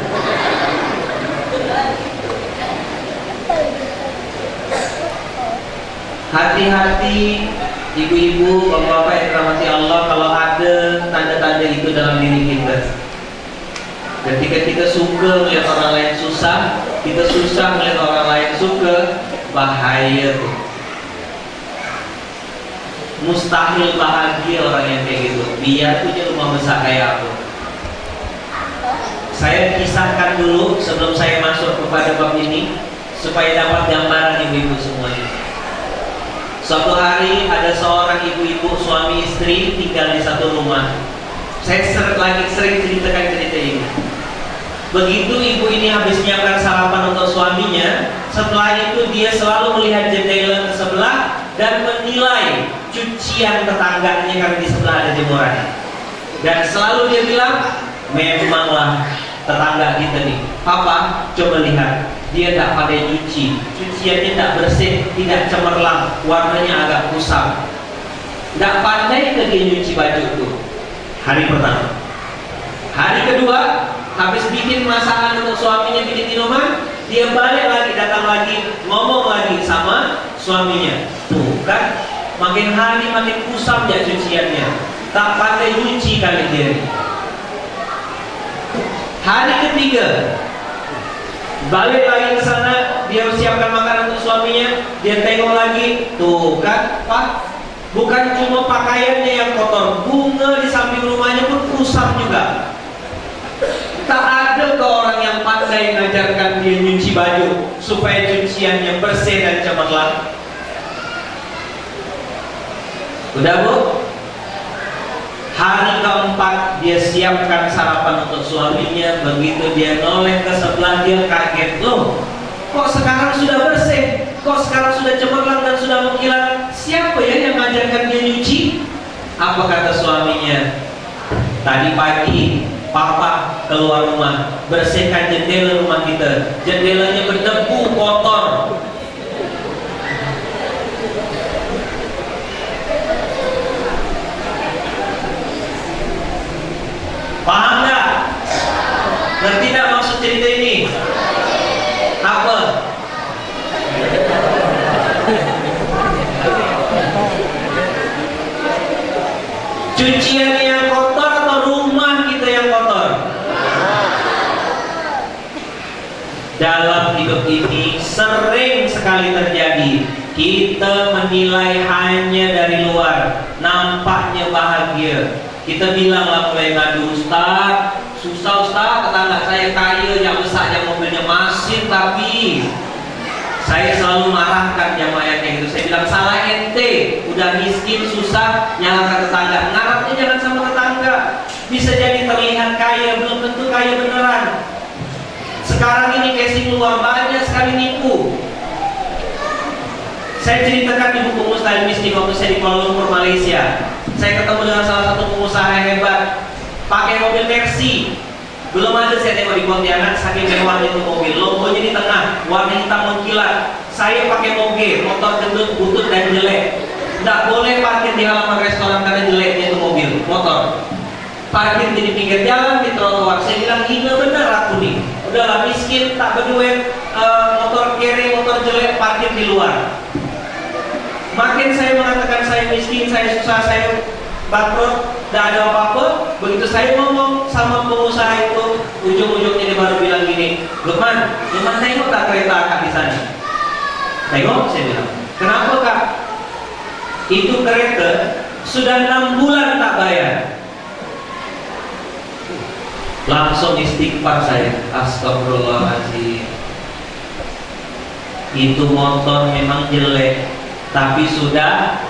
Hati-hati ibu-ibu, bapak-bapak yang dirahmati Allah, kalau ada tanda-tanda itu dalam diri kita. Ketika kita suka melihat orang lain susah, kita susah melihat orang lain suka, bahaya tuh. Mustahil bahagia orang yang kayak gitu. Biar punya rumah besar kayak aku. Saya kisahkan dulu sebelum saya masuk kepada bab ini, supaya dapat gambaran ibu-ibu semuanya. Suatu hari ada seorang ibu-ibu suami istri tinggal di satu rumah. Saya sering ceritakan cerita ini. Begitu ibu ini habis menyiapkan sarapan untuk suaminya, setelah itu dia selalu melihat jendela ke sebelah dan menilai cucian tetangganya karena di sebelah ada jemuran. Dan selalu dia bilang, memanglah tetangga kita nih, Papa, coba lihat, dia tidak pandai cuci, cuciannya tidak bersih, tidak cemerlang, warnanya agak kusam. Tidak pandai ke dia nyuci baju itu. Hari pertama. Hari kedua, habis bikin masakan untuk suaminya, bikin minuman, dia balik lagi, datang lagi, ngomong lagi sama suaminya. Tuh kan, makin hari makin kusam ya cuciannya, tak pandai nyuci kali dia. Hari ketiga, balik lagi ke sana, dia siapkan makanan untuk suaminya, dia tengok lagi, tuh kan, Pak, bukan cuma pakaiannya yang kotor, bunga di samping rumahnya pun kusam juga. Tak ada ke orang yang pandai mengajarkan dia nyuci baju supaya cuciannya bersih dan cemerlang. Udah bu? Hari keempat dia siapkan sarapan untuk suaminya. Begitu dia noleh ke sebelah, dia kaget, loh, kok sekarang sudah bersih, kok sekarang sudah cemerlang dan sudah mengkilat. Siapa ya yang mengajarkan dia nyuci? Apa kata suaminya? Tadi pagi Papa keluar rumah, bersihkan jendela rumah kita, jendelanya berdebu, kotor. Paham nggak? Ngerti nggak maksud cerita ini? Apa? Cucian yang kotor atau rumah kita yang kotor? Dalam hidup ini sering sekali terjadi. Kita menilai hanya dari luar, nampaknya bahagia. Kita bilang lah mulai ngadu, Ustaz, susah Ustaz, tetangga saya kaya, yang besar, yang mobilnya masin, tapi saya selalu marahkan jamaah yang kayak gitu. Saya bilang, salah ente, udah miskin, susah, nyalakan tetangga. Ngarapnya jangan sama tetangga. Bisa jadi terlihat kaya, belum tentu kaya beneran. Sekarang ini casing luar banyak sekali nipu. Saya ceritakan di buku Mustahil Miskin waktu saya di Kuala Lumpur, Malaysia. Saya ketemu dengan salah satu pengusaha yang hebat, pakai mobil Mercy. Belum ada saya tengok di Pontianak, saking mewahnya itu mobil. Logonya di tengah, warna hitam mengkilat. Saya pakai mobil, motor gendut, butut dan jelek. Tidak boleh parkir di halaman restoran karena jeleknya itu mobil, motor. Parkir di pinggir jalan, di trotoar. Saya bilang, hina benar aku nih. Udahlah miskin, tak berduit, motor kere, motor jelek, parkir di luar. Makin saya mengatakan saya miskin, saya susah, saya bangkrut, tidak ada apa-apa. Begitu saya ngomong sama pengusaha itu, ujung-ujungnya dia baru bilang gini, Lukman tengok tak kereta akak di sana? Tengok, saya bilang. Kenapa kak? Itu kereta sudah 6 bulan tak bayar. Langsung istighfar saya, astagfirullahaladzim. Itu motor memang jelek, tapi sudah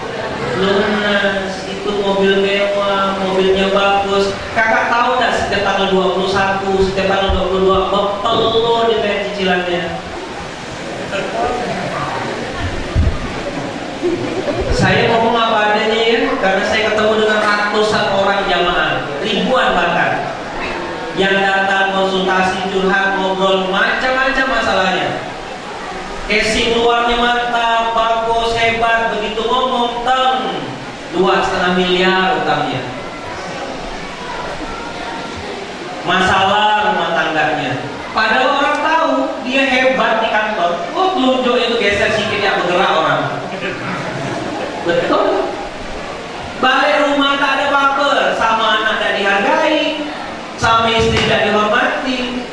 lunas. Itu mobil mewah, mobilnya bagus. Kakak tahu tak setiap tanggal 21, setiap tanggal 22 bertelur di bayar cicilannya. Saya ngomong apa adanya ya, karena saya ketemu dengan ratusan orang jamaah, ribuan bahkan. 2,5 miliar utangnya. Masalah rumah tangganya. Padahal orang tahu dia hebat di kantor. Telunjuk itu geser sikitnya bergerak orang. Betul. Balik rumah tak ada apa-apa, sama anak tak dihargai, sama istri tak dihormati.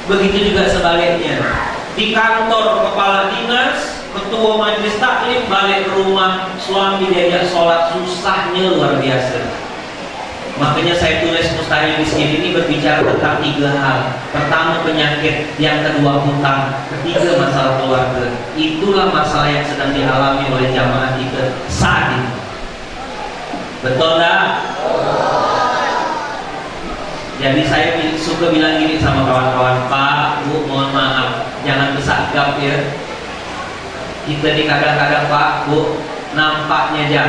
Begitu juga sebaliknya. Di kantor kepala dinas, ketua majelis taklim, balik ke rumah suami diajak sholat, susahnya luar biasa. Makanya saya tulis Mustahil Miskin ini berbicara tentang 3 hal. Pertama penyakit, yang kedua hutang, ketiga masalah keluarga. Itulah masalah yang sedang dialami oleh jamaah kita saat ini. Betul tak? Jadi saya suka bilang gini sama kawan-kawan, Pak, Bu, mohon maaf, jangan besagap ya. Kita di kadang-kadang Pak, Bu, nampaknya aja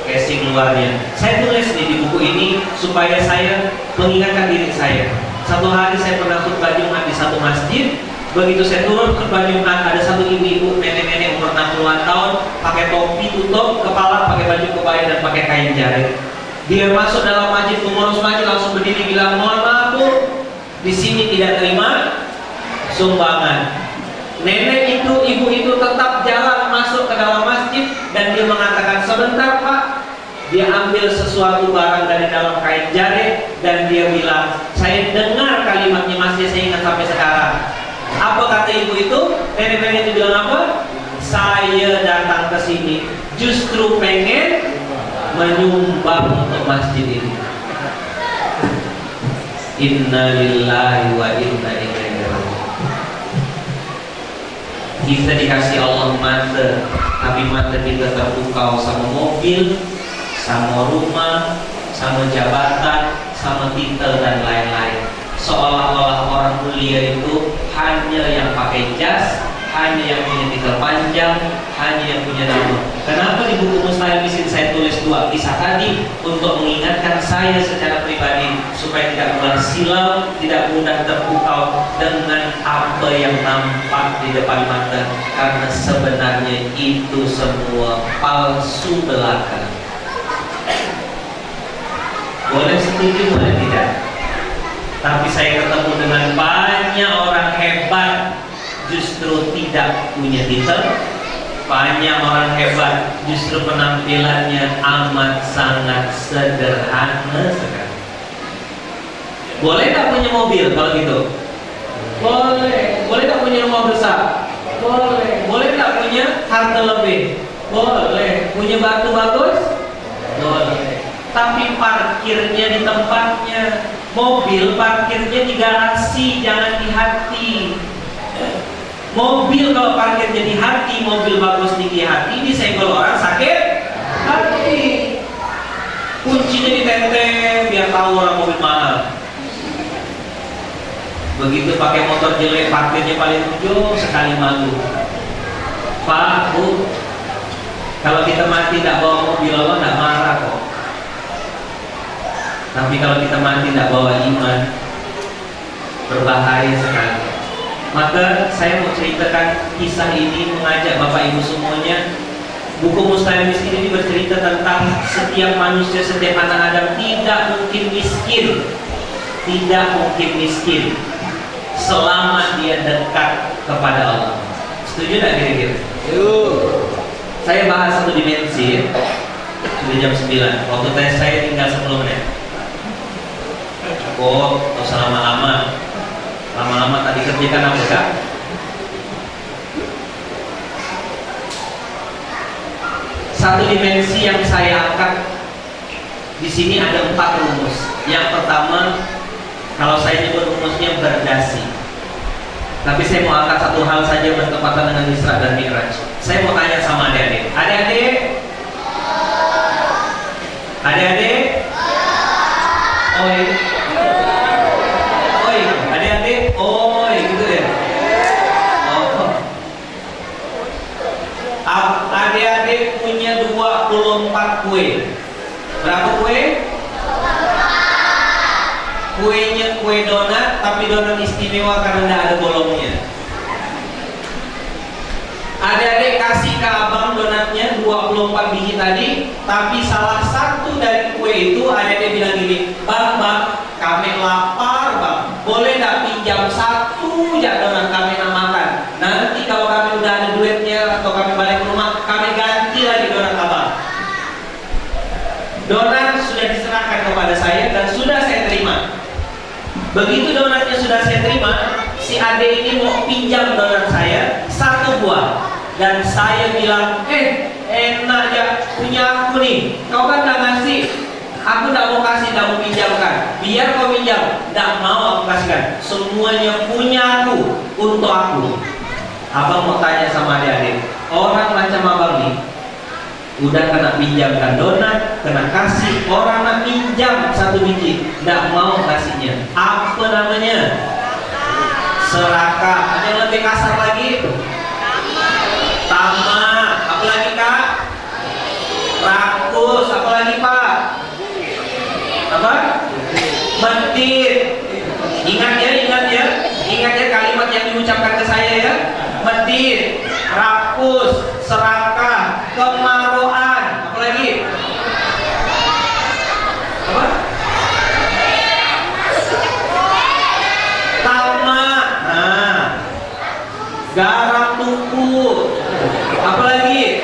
casing luarnya. Saya tulis nih di buku ini supaya saya mengingatkan diri saya. Satu hari saya pernah khutbah Jumat di satu masjid. Begitu saya turun khutbah Jumat, ada satu ibu-ibu nenek-nenek umur 60-an tahun pakai topi tutup kepala, pakai baju kebaya dan pakai kain jarit. Dia masuk dalam masjid, pengurus masjid langsung berdiri bilang, mohon maaf Bu, di sini tidak terima sumbangan. Nenek itu, ibu itu tetap jalan masuk ke dalam masjid dan dia mengatakan, sebentar Pak. Dia ambil sesuatu barang dari dalam kain jarit dan dia bilang, saya dengar kalimatnya masih saya ingat sampai sekarang. Apa kata ibu itu? Nenek-nenek itu bilang apa? Saya datang ke sini justru pengen menyumbang untuk masjid ini. Inna lillahi wa inna ilaihi raji'un. Kita dikasih Allah mata, tapi mata kita terpukau sama mobil, sama rumah, sama jabatan, sama titel dan lain-lain. Seolah-olah orang mulia itu hanya yang pakai jas, hanya yang punya titel panjang, hanya yang punya nama. Kenapa di buku Mustahil Miskin saya tulis 2 kisah tadi? Untuk mengingatkan saya secara pribadi supaya tidak mudah silau, tidak mudah terpukau dengan apa yang nampak di depan mata, karena sebenarnya itu semua palsu belaka. Boleh setuju, boleh tidak. Tapi saya ketemu dengan banyak orang hebat justru tidak punya titel. Banyak orang hebat justru penampilannya amat sangat sederhana sekali. Boleh tak punya mobil kalau gitu? Boleh. Boleh tak punya rumah besar? Boleh. Boleh tak punya harta lebih? Boleh. Punya batu bagus? Boleh. Tapi parkirnya di tempatnya. Mobil parkirnya di garasi, jangan di hati. Mobil kalau parkirnya di hati, mobil bagus di hati, disenggol orang sakit hati. Kuncinya ditenteng biar tahu orang mobil mahal. Begitu pakai motor jelek, parkirnya paling ujung, sekali malu. Pak, Bu, kalau kita mati tidak bawa mobil Allah tidak marah kok. Tapi kalau kita mati tidak bawa iman, berbahaya sekali. Maka saya mau ceritakan kisah ini, mengajak Bapak Ibu semuanya. Buku Mustahil Miskin ini bercerita tentang setiap manusia, setiap anak Adam tidak mungkin miskin. Tidak mungkin miskin selama dia dekat kepada Allah. Setuju tidak kira-kira? Saya bahas satu dimensi. Sudah jam 9. Waktu tes saya tinggal 10 menit. Cukup, tak usah lama-lama. Lama-lama tadi kerjakan apa kan? Satu dimensi yang saya angkat di sini ada 4 rumus. Yang pertama, kalau saya nyebut rumusnya berdasi. Tapi saya mau angkat satu hal saja bertepatan dengan Isra dan Mi'raj. Saya mau tanya sama adik-adik. Adik-adik? Adik-adik? Oi. Oi, adik-adik? Oi, gitu ya? Oh. Adik-adik punya 24 kue. Berapa kue? Kuenya kue donat, tapi donat istimewa karena tidak ada bolongnya. Adik-adik kasih ke abang donat tadi, tapi salah satu dari kue itu ada dia bilang gini, bang, kami lapar bang, boleh nggak pinjam satu ya donat kami nak makan. Nanti kalau kami udah ada duitnya atau kami balik ke rumah, kami ganti lagi donat abang. Donat sudah diserahkan kepada saya dan sudah saya terima. Begitu donatnya sudah saya terima, si ade ini mau pinjam donat saya satu buah. Dan saya bilang, enak ya, punya aku nih. Kau kan gak ngasih, aku gak mau kasih, gak mau pinjamkan. Biar kau pinjam, gak mau aku kasihkan. Semuanya punya aku, untuk aku. Abang mau tanya sama adik-adik, orang macam abang nih udah kena pinjamkan donat, kena kasih, orang nak pinjam satu biji, gak mau kasihnya. Apa namanya? Serakah. Ada yang lebih kasar lagi? Tamak. Apa lagi kak? Rakus. Apa lagi pak? Apa? Mentir. Ingat ya kalimat yang diucapkan ke saya ya. Mentir, rakus, serakah, kemaruan. Apa lagi? Apa? Tamak. Nah, garam tumpuk. Apa lagi?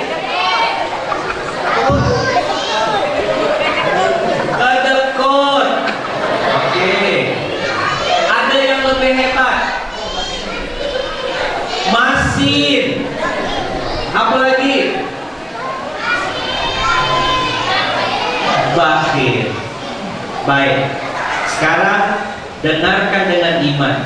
Kedekut. Oke. Ada yang lebih hebat. Masin. Apa lagi? Bakhil. Baik. Sekarang dengarkan dengan iman.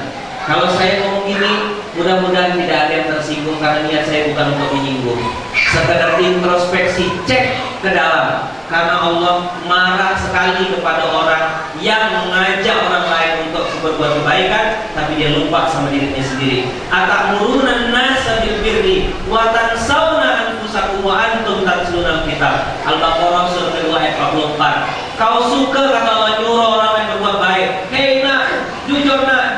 Kalau saya ngomong gini, mudah-mudahan tidak ada yang tersinggung karena niat saya bukan untuk menyinggung. Sekedar introspeksi, cek ke dalam. Karena Allah marah sekali kepada orang yang mengajak orang lain untuk berbuat kebaikan, tapi dia lupa sama dirinya sendiri. Atamuruna nasa bil birri wa tansawna anfusakum wa antum tatluna kitab. Al-Baqarah surah kedua ayat 44. Kau suka kata Allah nyuruh orang lain berbuat baik. Hei nak, jujur nak.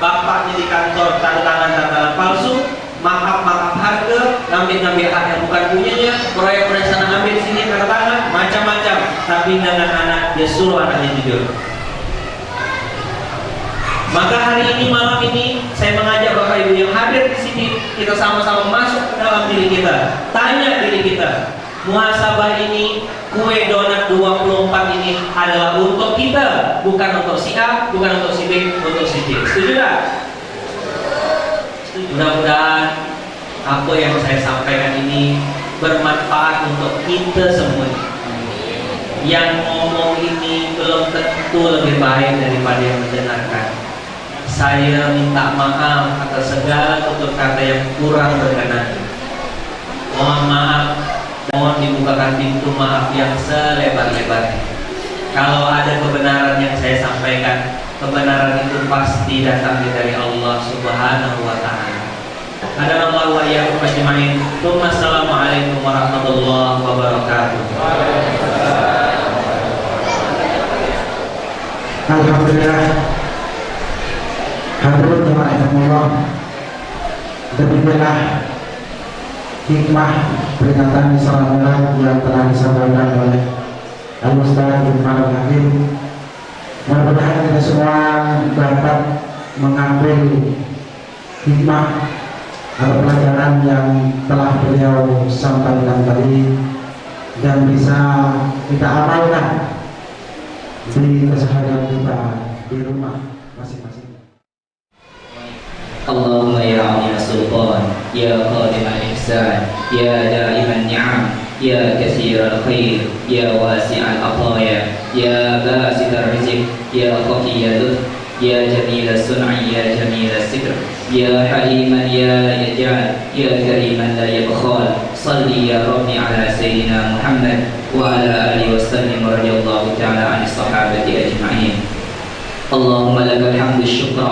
Bapaknya di kantor tanda tangan palsu, maaf harga, ngambil hak yang bukan punyanya, proyek sana ambil sini tanda tangan, macam-macam. Tapi dengan anak dia suruh anaknya jujur. Maka hari ini malam ini saya mengajak Bapak Ibu yang hadir di sini, kita sama-sama masuk ke dalam diri kita, tanya diri kita, muhasabah ini, kue donat 24 ini adalah untuk kita, bukan untuk si A, bukan untuk si B, untuk si C. Setuju tak? Mudah-mudahan apa yang saya sampaikan ini bermanfaat untuk kita semua. Yang ngomong ini belum tentu lebih baik daripada yang mendengarkan. Saya minta maaf atas segala tutur kata yang kurang berkenan. Mohon maaf. Mohon dibukakan pintu maaf yang selebar-lebarnya. Kalau ada kebenaran yang saya sampaikan, kebenaran itu pasti datang dari Allah Subhanahu wa Ta'ala. Hadanallahu wa iyyakum ajma'in. Assalamualaikum warahmatullahi wabarakatuh.
Alhamdulillah. Hadirin jemaah Allah, demikianlah hikmah peringatan Isra Mi'raj yang telah disampaikan oleh Al-Ustaz Irfan Hakim. Mudah-mudahan kita semua dapat mengambil hikmah atau pelajaran yang telah beliau sampaikan tadi dan bisa kita amalkan di keseharian kita di rumah masing-masing.
اللهم يا عظيم السلطان يا قادم الإحسان يا دائم النعم يا كثير الخير يا واسع العطايا يا باسط الرزق يا خفي اللطف يا جميل الصنع يا جميل الستر يا حليما يا يجعل يا كريما لا يبخال صل يا ربي على سيدنا محمد وعلى آله وسلم رضي الله تعالى عن الصحابة أجمعين. اللهم لك الحمد الشكر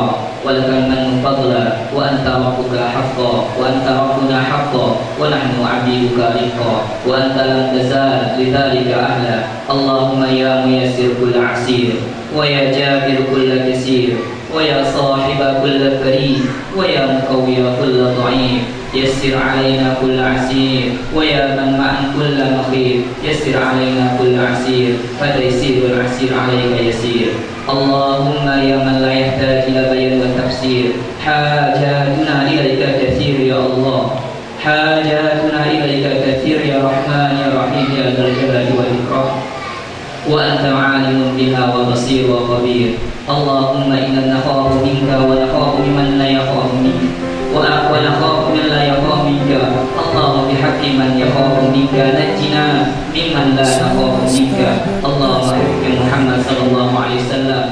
ولك المن فضلا وأنت ربك حقا وأنت ربنا حقا ونحن عبيدك رقا وأنت لم تزال لذلك أهلا. اللهم يا ميسر كل عسير ويا جابر كل كسير ويا صاحب كل كريم ويا مقوي كل ضعيف
يسر علينا كل عسير ويا من معا كل مخير يسر علينا كل عسير فتيسير العسير عليك يسير اللهم يا من لا يحتاج إلى بيان وتفسير حاجاتنا إليك كثير يا الله حاجاتنا إليك كثير يا رحمن يا رحيم يا ذا الجلال والإكرام وأنت عالم بها وبصير وخبير اللهم إنا نخاف منك ونخاف ممن لا يخاف منك ونخاف من لا يخاف منك اللهم بحق من يخاف منك نجنا ممن لا نخاف منك اللهم بحق محمد صلى الله عليه وسلم